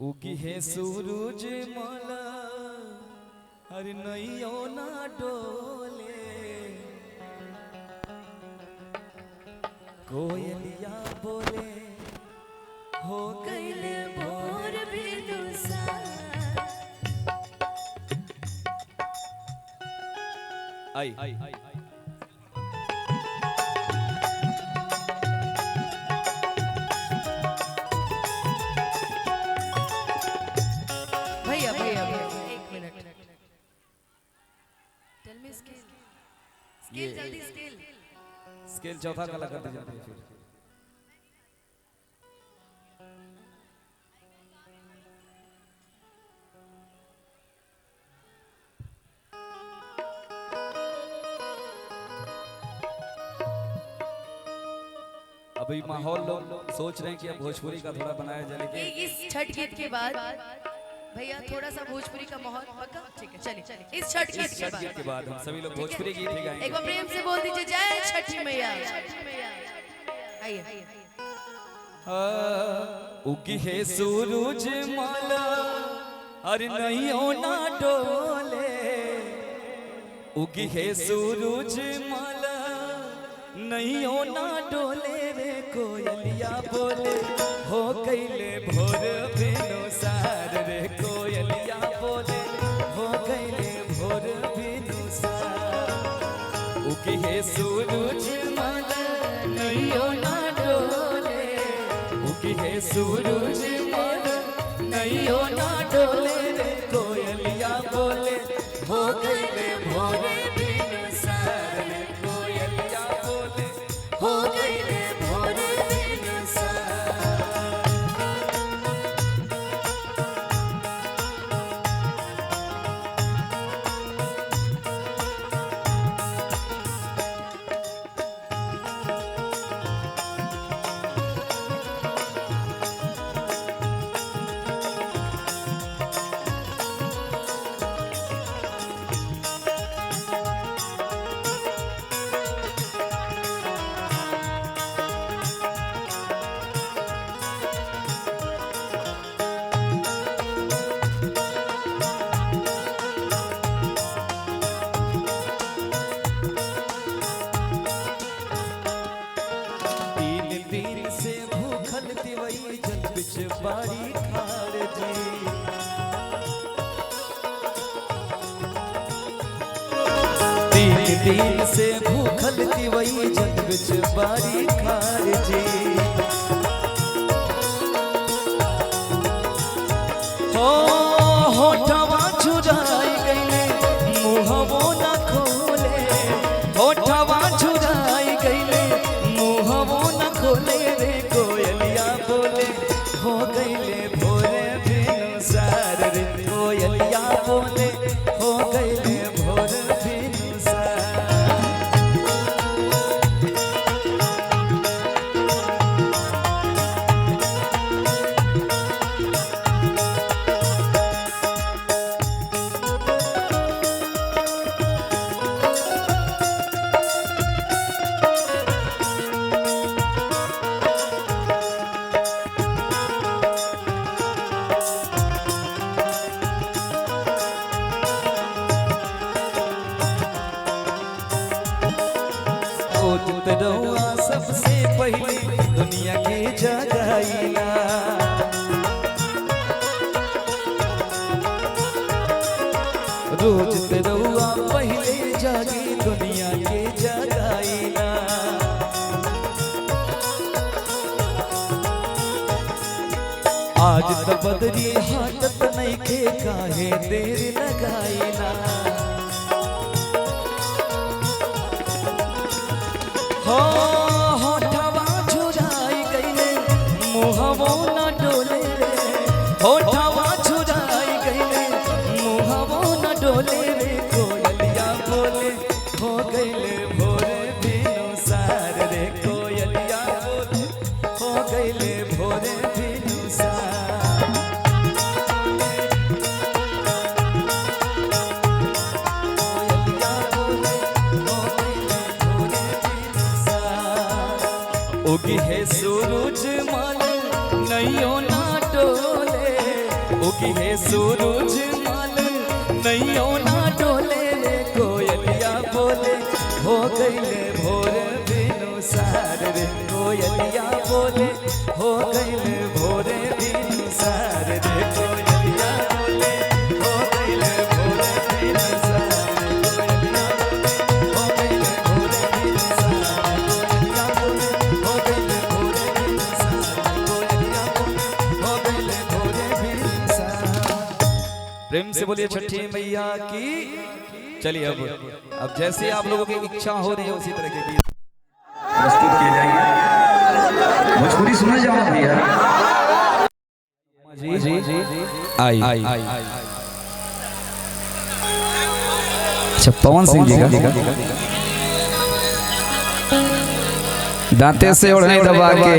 उगी है सूरज मला हर नैयो ना डोले कोयलिया बोले हो गईले भोर बिनुसार। आई भैया एक मिनट। टेल मी स्केल जल्दी स्केल चौथा काला कर दीजिए। अभी माहौल लोग सोच रहे हैं कि अब भोजपुरी का थोड़ा बनाया जाए, लेकिन इस छठ गीत के बाद भैया थोड़ा सा भोजपुरी का माहौल पक्का ठीक है। चलिए इस छठ गीत के बाद हम सभी लोग भोजपुरी गीत ही गाएंगे। एक बार प्रेम से बोल दीजिए जय छठी मैया। आइए। उगी है सूरज माला अरे नैयो ना डोले, उगी है सूरज माला नैयो ना डोले रे कोयलिया बोले हो गईले भोर बिनुसार रे कोयलिया बोले हो गईले भोर बिनुसार। उगी है सूरज माला नैयो ना डोले, उगी है सूरज माला नैयो ना डोले रे कोयलिया बोले हो गईले भोर बिनुसार रे कोयलिया बोले हो गईले भोर बिनुसार। बारी खार जी तीन दिन से भूखल दिवई जग बिच बारी खार जी। हो होठवा चुराई गईले मुहवो न खोले, होठवा चुराई गईले मुहवो न खोले रे कोयलिया बोले हो गईले भोरे बिनुसार रे कोयलिया बोले हो गईले भोरे बिनुसार। रउआ सबसे पहले दुनिया के जगाईला, रोज रउआ पहले जागी दुनिया के जगाईला। आज त बदरी हाथत नहीं खे काहे देर लगाईला। हो होठवा चुराई गईले मुहवो न डोले रे, होठवा चुराई गईले मुहवो न डोले रे कोयलिया बोले हो गईले भोरे बिनुसार रे कोयलिया बोले हो गईले भोरे बिनुसार। उगी है सूरज माला नैयो ना डोले, उगी है सूरज माल नैयो ना डोले रे कोयलिया बोले हो गईले भोर बिनु सार रे कोयलिया बोले हो गईले भोर बिनु सार रे कोयलिया बोले हो गईले भोर बिनु सार कोयलिया हो गईले भोर बिनु सार कोयलिया बोले हो गईले भोर बिनु सार कोयलिया बोले हो गईले भोर बिनु सार। प्रेम से बोलिए छठी मैया की। चलिए अब जैसे आप लोगों की इच्छा हो रही है उसी तरह के गीत प्रस्तुत किए जाएंगे। भोजपुरी सुना जाओ भैया। जी जी जी आई अच्छा पवन सिंह जी का दांते से ओढ़ने दबा के